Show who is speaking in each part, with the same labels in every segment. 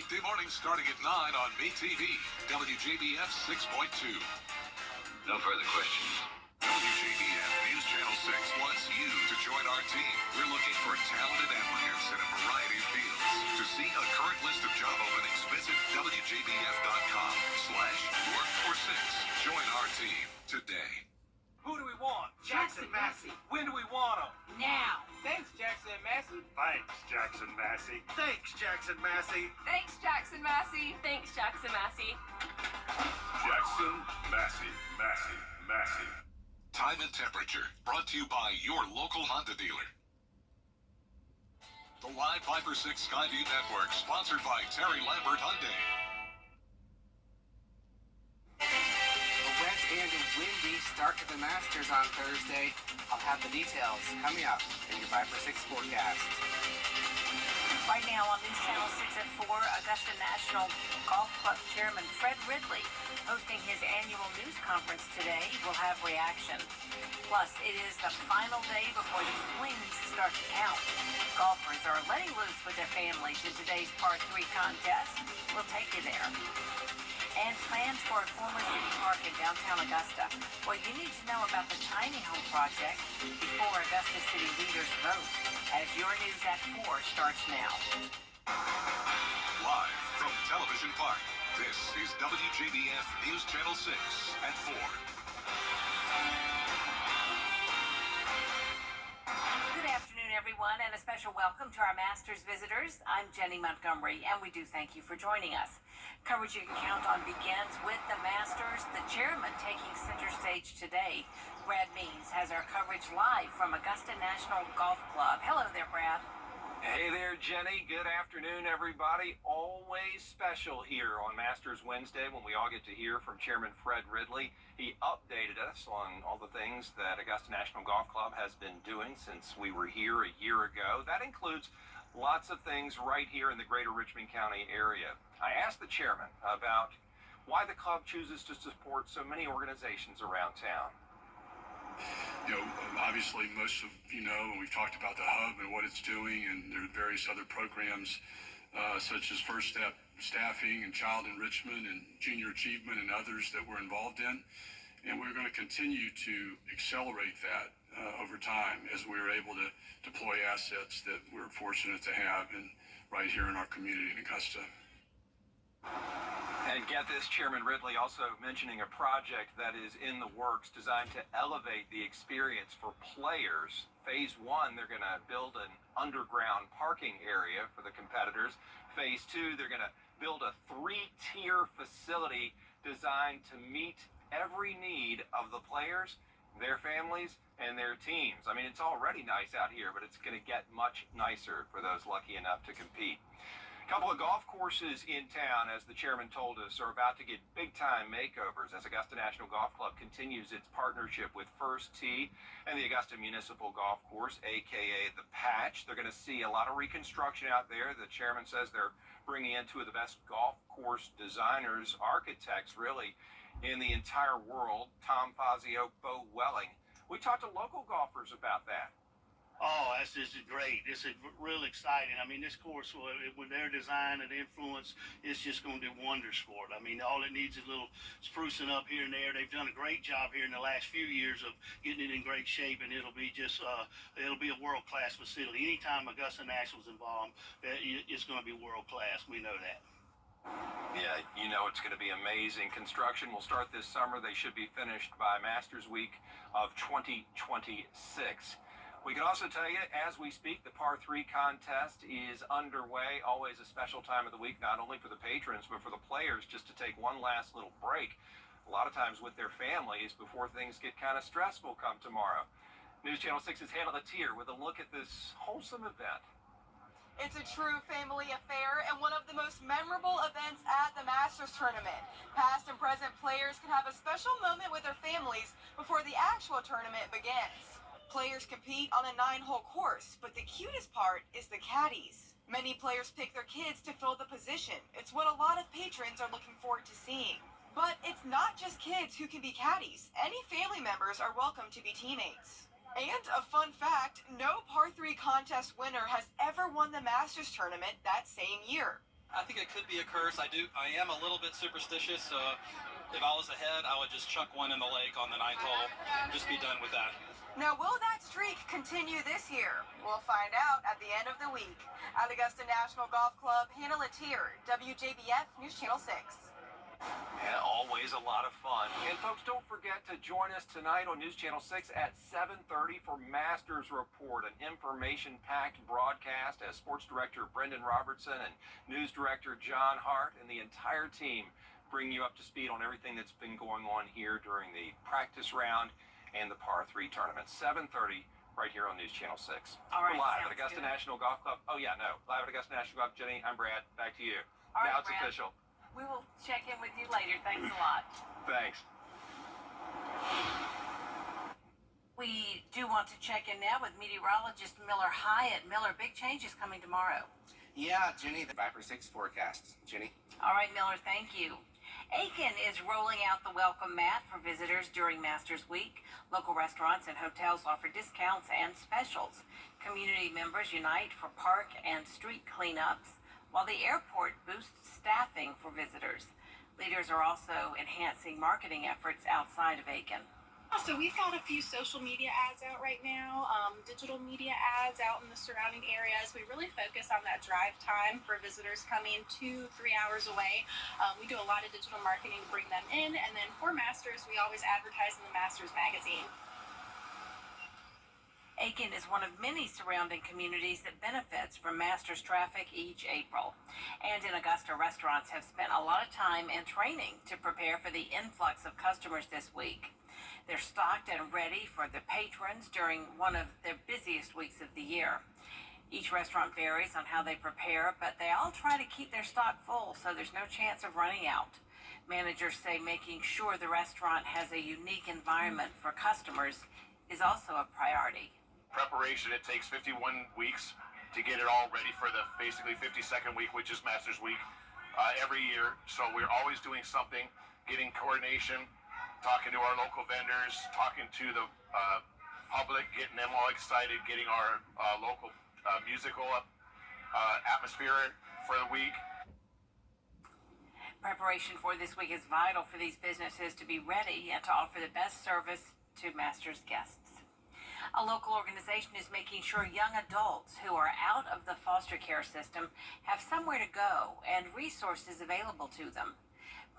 Speaker 1: Weekday mornings starting at 9 on MeTV, WJBF 6.2.
Speaker 2: No further questions.
Speaker 1: WJBF News Channel 6 wants you to join our team. We're looking for talented applicants in a variety of fields. To see a current list of job openings, visit WJBF.com/work-for-6. Join our team today.
Speaker 3: Who do we want?
Speaker 4: Jackson Massey.
Speaker 3: When do we want them?
Speaker 4: Now.
Speaker 3: Thanks, Jackson and Massey.
Speaker 5: Thanks, Jackson Massey.
Speaker 4: Thanks, Jackson Massey.
Speaker 6: Thanks, Jackson Massey. Thanks, Jackson Massey.
Speaker 5: Jackson Massey. Massey.
Speaker 1: Time and temperature brought to you by your local Honda dealer. The live 5-for-6 Skyview Network, sponsored by Terry Lambert Hyundai.
Speaker 7: A wet and a windy start to the Masters on Thursday. I'll have the details coming up in your 5-for-6 forecast.
Speaker 8: Right now on News Channel 6 at 4, Augusta National Golf Club Chairman Fred Ridley hosting his annual news conference today will have reaction. Plus, it is the final day before the swings start to count. Golfers are letting loose with their families in today's Par 3 contest. We'll take you there. And plans for a former city park in downtown Augusta. What you need to know about the tiny home project before Augusta city leaders vote. As your news at 4 starts now.
Speaker 1: Live from Television Park, this is WJBF News Channel 6 at 4.
Speaker 8: Good afternoon, everyone, and a special welcome to our Masters visitors. I'm Jenny Montgomery, and we do thank you for joining us. Coverage you can count on begins with the Masters, the chairman taking center stage today. Brad Means has our coverage live from Augusta National Golf Club. Hello there, Brad.
Speaker 3: Hey there, Jenny. Good afternoon, everybody. Always special here on Masters Wednesday when we all get to hear from Chairman Fred Ridley. He updated us on all the things that Augusta National Golf Club has been doing since we were here a year ago. That includes lots of things right here in the greater Richmond County area. I asked the chairman about why the club chooses to support so many organizations around town.
Speaker 9: You know, obviously most of you know, and we've talked about the hub and what it's doing, and there are various other programs such as First Step Staffing and Child Enrichment and Junior Achievement and others that we're involved in. And we're going to continue to accelerate that over time as we're able to deploy assets that we're fortunate to have right here in our community in Augusta.
Speaker 3: And get this, Chairman Ridley also mentioning a project that is in the works designed to elevate the experience for players. Phase 1, they're going to build an underground parking area for the competitors. Phase 2, they're going to build a 3-tier facility designed to meet every need of the players, their families, and their teams. I mean, it's already nice out here, but it's going to get much nicer for those lucky enough to compete. A couple of golf courses in town, as the chairman told us, are about to get big-time makeovers as Augusta National Golf Club continues its partnership with First Tee and the Augusta Municipal Golf Course, a.k.a. The Patch. They're going to see a lot of reconstruction out there. The chairman says they're bringing in two of the best golf course designers, architects, really, in the entire world, Tom Fazio, Bo Welling. We talked to local golfers about that.
Speaker 10: Oh, this is great. This is real exciting. I mean, this course, with their design and influence, it's just going to do wonders for it. I mean, all it needs is a little sprucing up here and there. They've done a great job here in the last few years of getting it in great shape, and it'll be just, it'll be a world-class facility. Anytime Augusta National's involved, it's going to be world-class. We know that.
Speaker 3: Yeah, you know it's going to be amazing. Construction will start this summer. They should be finished by Masters Week of 2026. We can also tell you, as we speak, the Par 3 contest is underway. Always a special time of the week, not only for the patrons, but for the players, just to take one last little break, a lot of times with their families, before things get kind of stressful come tomorrow. News Channel 6's Hannah Latier with a look at this wholesome event.
Speaker 6: It's a true family affair and one of the most memorable events at the Masters Tournament. Past and present players can have a special moment with their families before the actual tournament begins. Players compete on a 9-hole course, but the cutest part is the caddies. Many players pick their kids to fill the position. It's what a lot of patrons are looking forward to seeing. But it's not just kids who can be caddies. Any family members are welcome to be teammates. And a fun fact, no Par 3 contest winner has ever won the Masters Tournament that same year.
Speaker 11: I think it could be a curse. I am a little bit superstitious, so if I was ahead, I would just chuck one in the lake on the ninth hole. Just be done with that.
Speaker 6: Now, will that streak continue this year? We'll find out at the end of the week. At Augusta National Golf Club, Hannah Latier, WJBF News Channel 6.
Speaker 3: And always a lot of fun. And folks, don't forget to join us tonight on News Channel 6 at 7:30 for Masters Report, an information-packed broadcast as Sports Director Brendan Robertson and News Director John Hart and the entire team bring you up to speed on everything that's been going on here during the practice round and the par 3 tournament. 7:30 right here on News Channel 6.
Speaker 8: All right,
Speaker 3: We're live at
Speaker 8: sounds
Speaker 3: Augusta
Speaker 8: good.
Speaker 3: National Golf Club. Oh, yeah, no. Live at Augusta National Golf. Jenny, I'm Brad. Back to you.
Speaker 8: All right,
Speaker 3: Now it's
Speaker 8: Brad.
Speaker 3: official.
Speaker 8: We will check in with you later. Thanks a lot.
Speaker 3: Thanks.
Speaker 8: We do want to check in now with meteorologist Miller Hyatt. Miller, big changes coming tomorrow.
Speaker 7: Yeah, Jenny, the Viper 6 forecast. Jenny?
Speaker 8: All right, Miller, thank you. Aiken is rolling out the welcome mat for visitors during Masters Week. Local restaurants and hotels offer discounts and specials. Community members unite for park and street cleanups, while the airport boosts staffing for visitors. Leaders are also enhancing marketing efforts outside of Aiken.
Speaker 12: So we've got a few social media ads out right now, digital media ads out in the surrounding areas. We really focus on that drive time for visitors coming 2-3 hours away. We do a lot of digital marketing to bring them in, and then for Masters, we always advertise in the Masters magazine.
Speaker 8: Aiken is one of many surrounding communities that benefits from Masters traffic each April. And in Augusta, restaurants have spent a lot of time and training to prepare for the influx of customers this week. They're stocked and ready for the patrons during one of their busiest weeks of the year. Each restaurant varies on how they prepare, but they all try to keep their stock full so there's no chance of running out. Managers say making sure the restaurant has a unique environment for customers is also a priority.
Speaker 5: Preparation, it takes 51 weeks to get it all ready for the basically 52nd week, which is Masters Week, every year. So we're always doing something, getting coordination, talking to our local vendors, talking to the public, getting them all excited, getting our local musical atmosphere for the week.
Speaker 8: Preparation for this week is vital for these businesses to be ready and to offer the best service to Masters guests. A local organization is making sure young adults who are out of the foster care system have somewhere to go and resources available to them.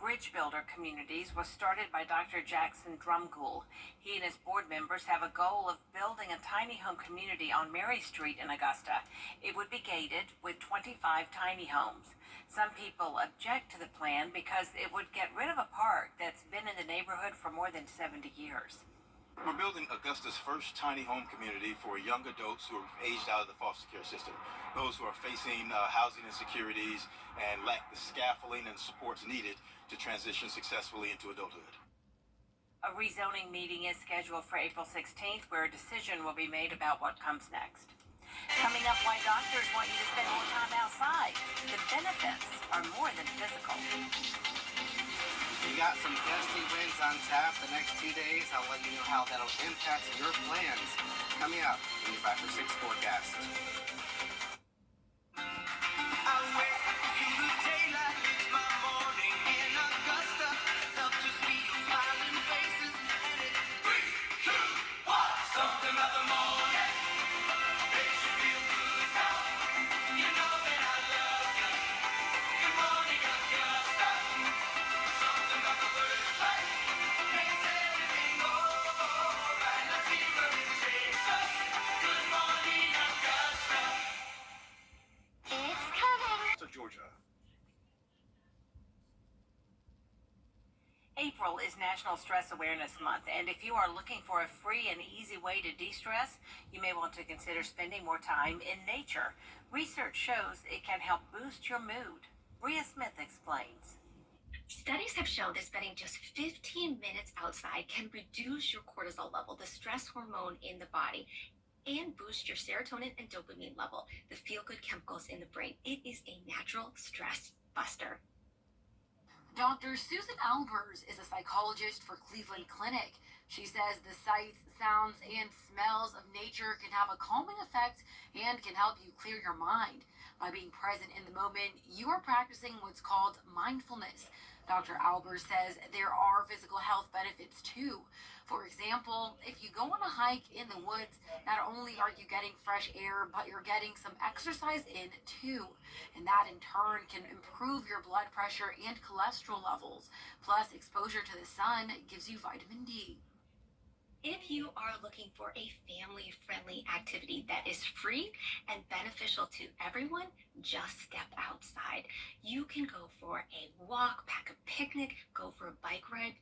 Speaker 8: Bridge Builder Communities was started by Dr. Jackson Drumgoole. He and his board members have a goal of building a tiny home community on Mary Street in Augusta. It would be gated with 25 tiny homes. Some people object to the plan because it would get rid of a park that's been in the neighborhood for more than 70 years.
Speaker 13: We're building Augusta's first tiny home community for young adults who are aged out of the foster care system, those who are facing housing insecurities and lack the scaffolding and supports needed to transition successfully into adulthood.
Speaker 8: A rezoning meeting is scheduled for April 16th, where a decision will be made about what comes next. Coming up, why doctors want you to spend more time outside. The benefits are more than physical.
Speaker 7: We got some Dusty wins on tap the next 2 days. I'll let you know how that'll impact your plans. Coming up in your 5 for 6 forecast.
Speaker 5: Georgia.
Speaker 8: April is National Stress Awareness Month, and if you are looking for a free and easy way to de-stress, you may want to consider spending more time in nature. Research shows it can help boost your mood. Bria Smith explains.
Speaker 14: Studies have shown that spending just 15 minutes outside can reduce your cortisol level, the stress hormone in the body, and boost your serotonin and dopamine level, the feel-good chemicals in the brain. It is a natural stress buster.
Speaker 15: Dr. Susan Albers is a psychologist for Cleveland Clinic. She says the sights, sounds, and smells of nature can have a calming effect and can help you clear your mind. By being present in the moment, you are practicing what's called mindfulness. Dr. Albers says there are physical health benefits too. For example, if you go on a hike in the woods, not only are you getting fresh air, but you're getting some exercise in too. And that in turn can improve your blood pressure and cholesterol levels. Plus, exposure to the sun gives you vitamin D.
Speaker 14: If you are looking for a family-friendly activity that is free and beneficial to everyone, just step outside. You can go for a walk, pack a picnic, go for a bike ride.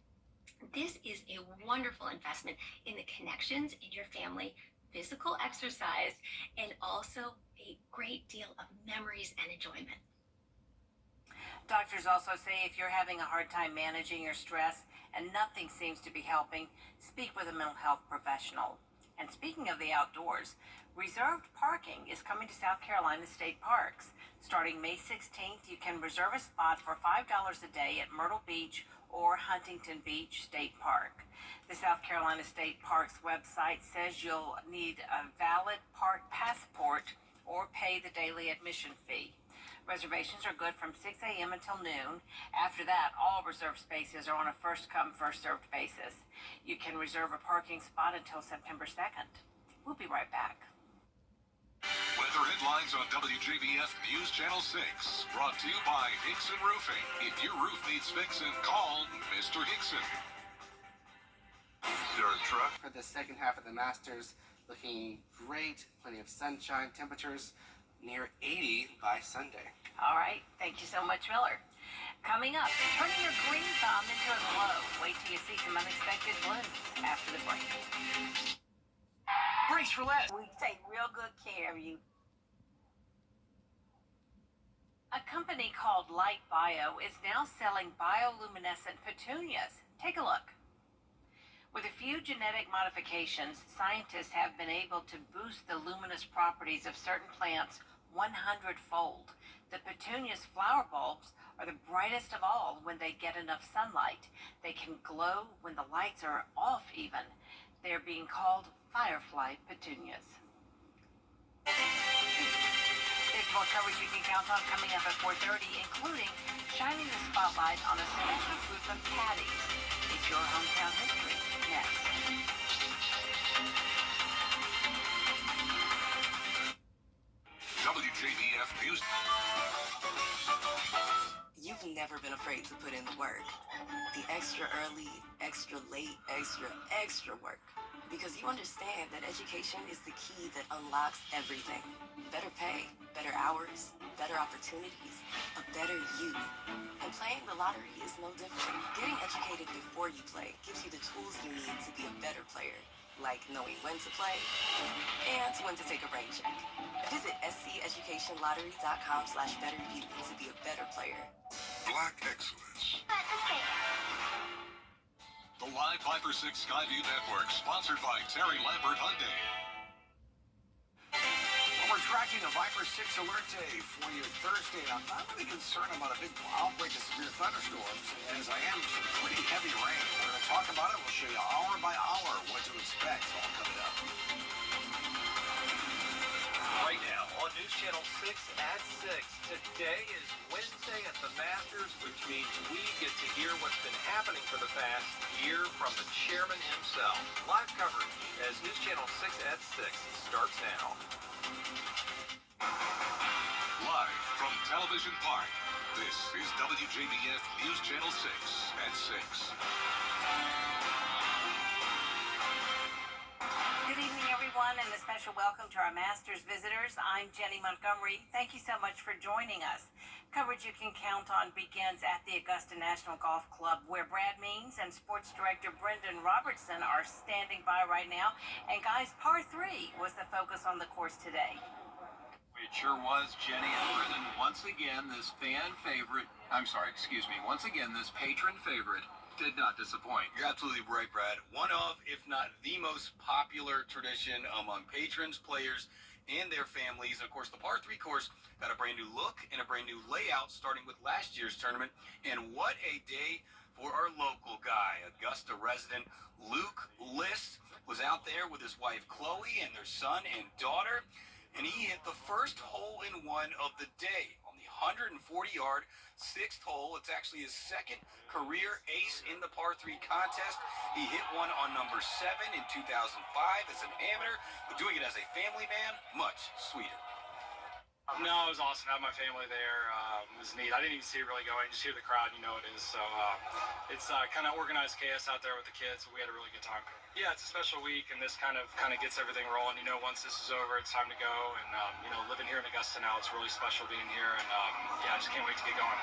Speaker 14: This is a wonderful investment in the connections in your family, physical exercise, and also a great deal of memories and enjoyment.
Speaker 8: Doctors also say if you're having a hard time managing your stress and nothing seems to be helping, speak with a mental health professional. And speaking of the outdoors, reserved parking is coming to South Carolina State Parks. Starting May 16th, you can reserve a spot for $5 a day at Myrtle Beach or Huntington Beach State Park. The South Carolina State Parks website says you'll need a valid park passport or pay the daily admission fee. Reservations are good from 6 a.m. until noon. After that, all reserved spaces are on a first-come, first-served basis. You can reserve a parking spot until September 2nd. We'll be right back.
Speaker 1: Weather headlines on WJBF News Channel 6. Brought to you by Hickson Roofing. If your roof needs fixing, call Mr. Hickson.
Speaker 5: Dirt truck.
Speaker 7: For the second half of the Masters, looking great. Plenty of sunshine. Temperatures near 80 by Sunday.
Speaker 8: All right. Thank you so much, Miller. Coming up, turning your green thumb into a glow. Wait till you see some unexpected blooms after the break.
Speaker 4: Brace for less.
Speaker 8: We take real good care of you. A company called Light Bio is now selling bioluminescent petunias. Take a look. With a few genetic modifications, scientists have been able to boost the luminous properties of certain plants 100-fold. The petunia's flower bulbs are the brightest of all when they get enough sunlight. They can glow when the lights are off even. They're being called firefly petunias. There's more coverage you can count on coming up at 4:30, including shining the spotlight on a special group of caddies. It's your hometown history next.
Speaker 1: WJBF News.
Speaker 16: You've never been afraid to put in the work. The extra early, extra late, extra work. Because you understand that education is the key that unlocks everything. Better pay, better hours, better opportunities, a better you. And playing the lottery is no different. Getting educated before you play gives you the tools you need to be a better player. Like knowing when to play and when to take a rain check. Visit sceducationlottery.com/betteryou to be a better player.
Speaker 1: Black excellence. The Live Viper 6 Skyview Network, sponsored by Terry Lambert Hyundai.
Speaker 4: Well, we're tracking a Viper 6 alert day for you Thursday. I'm not really concerned about a big outbreak of severe thunderstorms, as I am some pretty heavy rain. We're going to talk about it. We'll show you hour by hour what to expect. All coming up.
Speaker 3: Right now on News Channel 6 at 6. Today is Wednesday at the Masters, which means we get to hear what's been happening for the past year from the chairman himself. Live coverage as News Channel 6 at 6 starts now.
Speaker 1: Live from Television Park, this is WJBF News Channel 6 at 6.
Speaker 8: Good evening, everyone, and a special welcome to our Masters visitors. I'm Jenny Montgomery. Thank you so much for joining us. Coverage you can count on begins at the Augusta National Golf Club, where Brad Means and Sports Director Brendan Robertson are standing by right now. And guys, par 3 was the focus on the course today.
Speaker 3: It sure was, Jenny and Brendan. Once again, this this patron favorite did not disappoint.
Speaker 13: You're absolutely right, Brad. One of, if not the most popular tradition among patrons, players, and their families. Of course, the par 3 course got a brand new look and a brand new layout starting with last year's tournament. And what a day for our local guy. Augusta resident Luke List was out there with his wife Chloe and their son and daughter.
Speaker 17: and he hit the first hole-in-one of the day on the 140-yard sixth hole. It's actually his second career ace in the par 3 contest. He hit one on number 7 in 2005 as an amateur, but doing it as a family man, much sweeter.
Speaker 18: No, it was awesome. Having my family there was neat. I didn't even see it really going. Just hear the crowd, you know it is. So it's kind of organized chaos out there with the kids. But we had a really good time. Yeah, it's a special week, and this kind of gets everything rolling. You know, once this is over, it's time to go. And you know, living here in Augusta now, it's really special being here. And yeah, I just can't wait to get going.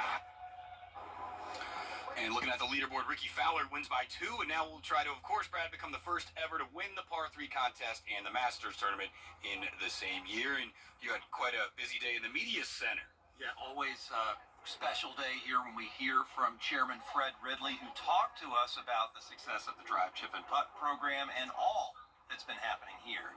Speaker 17: And looking at the leaderboard, Ricky Fowler wins by 2, and now we'll try to, of course, Brad, become the first ever to win the par 3 contest and the Masters tournament in the same year. And you had quite a busy day in the media center.
Speaker 3: Yeah, always a special day here when we hear from Chairman Fred Ridley, who talked to us about the success of the Drive, Chip, and Putt program and all that's been happening here.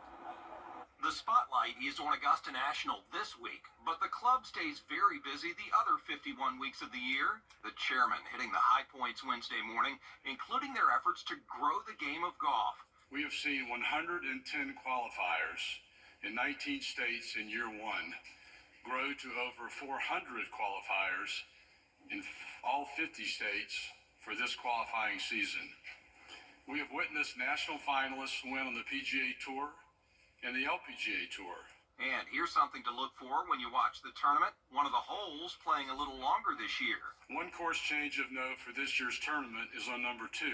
Speaker 3: The spotlight is on Augusta National this week, but the club stays very busy the other 51 weeks of the year. The chairman hitting the high points Wednesday morning, including their efforts to grow the game of golf.
Speaker 9: We have seen 110 qualifiers in 19 states in year one grow to over 400 qualifiers in all 50 states for this qualifying season. We have witnessed national finalists win on the PGA Tour and the LPGA Tour.
Speaker 3: And here's something to look for when you watch the tournament. One of the holes playing a little longer this year.
Speaker 9: One course change of note for this year's tournament is on number 2,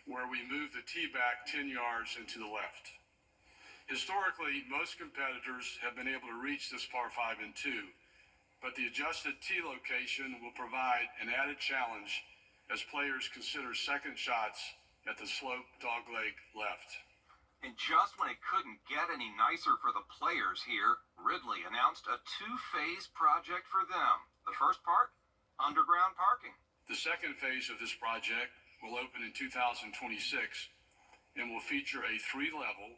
Speaker 9: where we move the tee back 10 yards and to the left. Historically, most competitors have been able to reach this par 5 and 2, but the adjusted tee location will provide an added challenge as players consider second shots at the slope dogleg left.
Speaker 3: And just when it couldn't get any nicer for the players here, Ridley announced a 2-phase project for them. The first part, underground parking.
Speaker 9: The second phase of this project will open in 2026 and will feature a 3-level,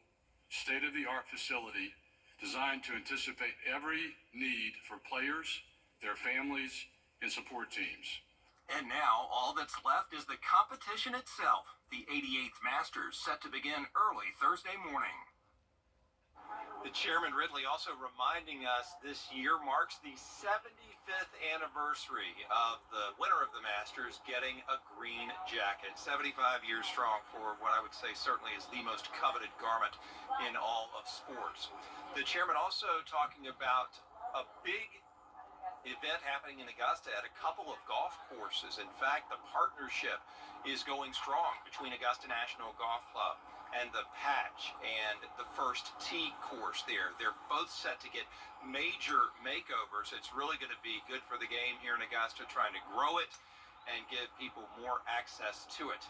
Speaker 9: state-of-the-art facility designed to anticipate every need for players, their families, and support teams.
Speaker 3: And now, all that's left is the competition itself. The 88th Masters set to begin early Thursday morning. The Chairman Ridley also reminding us this year marks the 75th anniversary of the winner of the Masters getting a green jacket. 75 years strong for what I would say certainly is the most coveted garment in all of sports. The Chairman also talking about a big event happening in Augusta at a couple of golf courses. In fact, the partnership is going strong between Augusta National Golf Club and the Patch and the First Tee course there. They're both set to get major makeovers. It's really going to be good for the game here in Augusta, trying to grow it and give people more access to it.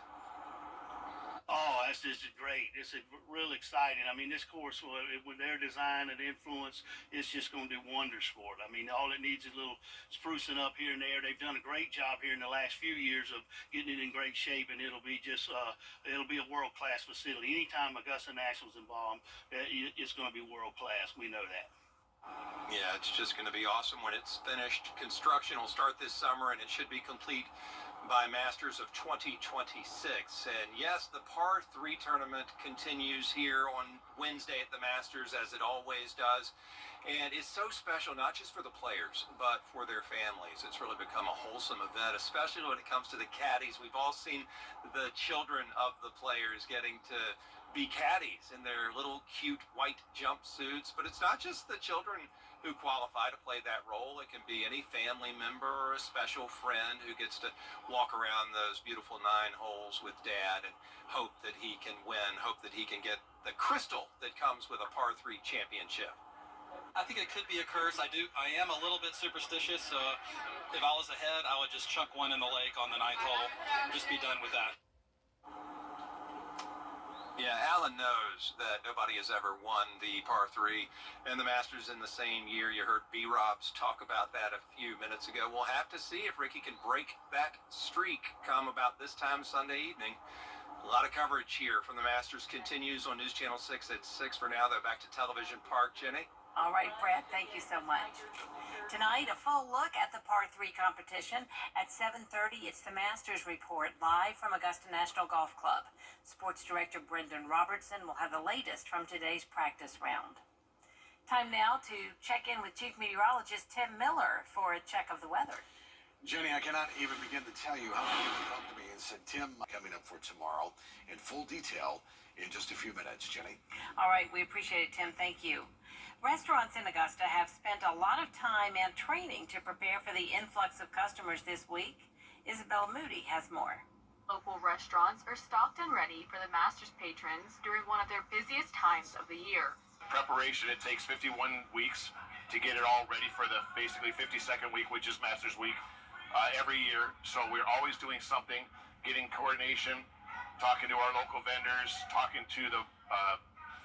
Speaker 10: Oh, this is great. This is real exciting. I mean, this course, with their design and influence, it's just going to do wonders for it. I mean, all it needs is a little sprucing up here and there. They've done a great job here in the last few years of getting it in great shape, and it'll be just, it'll be a world-class facility. Anytime Augusta National's involved, it's going to be world-class. We know that.
Speaker 3: Yeah, it's just going to be awesome when it's finished. Construction will start this summer, and it should be complete by Masters of 2026. And yes, the par 3 tournament continues here on Wednesday at the Masters, as it always does. And it's so special, not just for the players, but for their families. It's really become a wholesome event, especially when it comes to the caddies. We've all seen the children of the players getting to be caddies in their little cute white jumpsuits. But it's not just the children who qualify to play that role. It can be any family member or a special friend who gets to walk around those beautiful 9 holes with Dad and hope that he can win, hope that he can get the crystal that comes with a par 3 championship.
Speaker 11: I think it could be a curse. I am a little bit superstitious, so if I was ahead, I would just chuck one in the lake on the 9th hole. Just be done with that.
Speaker 3: Yeah, Alan knows that nobody has ever won the par 3 and the Masters in the same year. You heard B-Robs talk about that a few minutes ago. We'll have to see if Ricky can break that streak come about this time Sunday evening. A lot of coverage here from the Masters continues on News Channel 6 at 6. For now, though, back to Television Park. Jenny?
Speaker 8: All right, Brad, thank you so much. Tonight, a full look at the par 3 competition. At 7:30, it's the Masters Report, live from Augusta National Golf Club. Sports Director Brendan Robertson will have the latest from today's practice round. Time now to check in with Chief Meteorologist Tim Miller for a check of the weather.
Speaker 4: Jenny, I cannot even begin to tell you how many people come to me and said, Tim, coming up for tomorrow in full detail in just a few minutes, Jenny.
Speaker 8: All right, we appreciate it, Tim. Thank you. Restaurants in Augusta have spent a lot of time and training to prepare for the influx of customers this week. Isabel Moody has more.
Speaker 19: Local restaurants are stocked and ready for the Masters patrons during one of their busiest times of the year.
Speaker 5: Preparation, it takes 51 weeks to get it all ready for the basically 52nd week, which is Masters Week, every year. So we're always doing something, getting coordination, talking to our local vendors, talking to the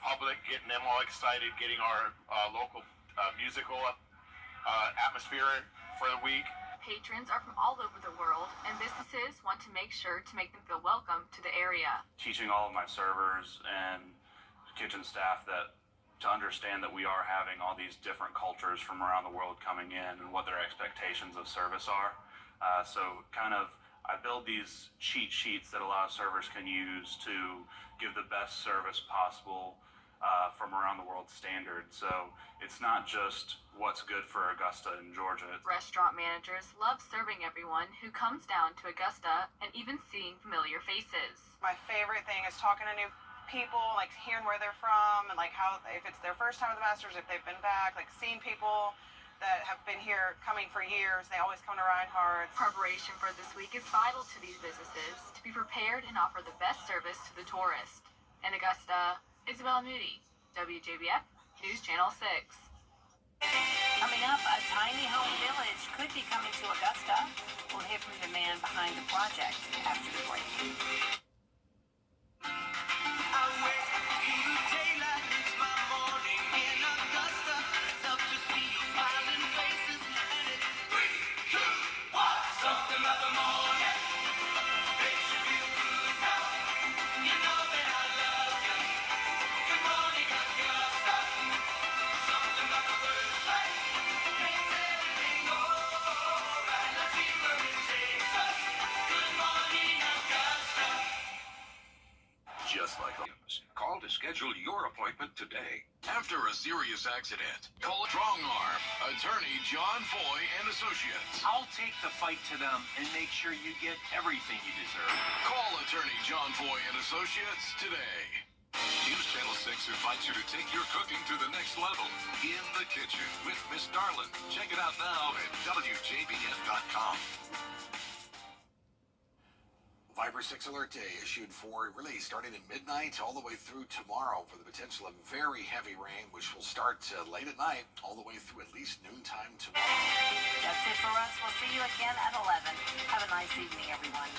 Speaker 5: public, getting them all excited, getting our local musical atmosphere for the week.
Speaker 19: Patrons are from all over the world, and businesses want to make sure to make them feel welcome to the area.
Speaker 20: Teaching all of my servers and kitchen staff to understand that we are having all these different cultures from around the world coming in and what their expectations of service are. I build these cheat sheets that a lot of servers can use to give the best service possible from around the world standard. So it's not just what's good for Augusta and Georgia.
Speaker 19: Restaurant managers love serving everyone who comes down to Augusta and even seeing familiar faces.
Speaker 6: My favorite thing is talking to new people, like hearing where they're from and like how, if it's their first time at the Masters, if they've been back, like seeing people that have been here coming for years. They always come to Reinhardt's.
Speaker 19: Preparation for this week is vital to these businesses to be prepared and offer the best service to the tourist. In Augusta, Isabel Moody, WJBF News Channel 6.
Speaker 8: Coming up, a tiny home village could be coming to Augusta. We'll hear from the man behind the project after the break.
Speaker 1: Just like call to schedule your appointment today.
Speaker 21: After a serious accident, call Strong Arm, attorney John Foy and Associates.
Speaker 3: I'll take the fight to them and make sure you get everything you deserve.
Speaker 21: Call attorney John Foy and Associates today.
Speaker 1: News Channel 6 invites you to take your cooking to the next level in the kitchen with Miss Darlin. Check it out now at WJBF.com.
Speaker 4: Viper 6 alert day issued for really starting at midnight all the way through tomorrow for the potential of very heavy rain, which will start late at night all the way through at least noontime tomorrow.
Speaker 8: That's it for us. We'll see you again at 11. Have a nice evening, everyone.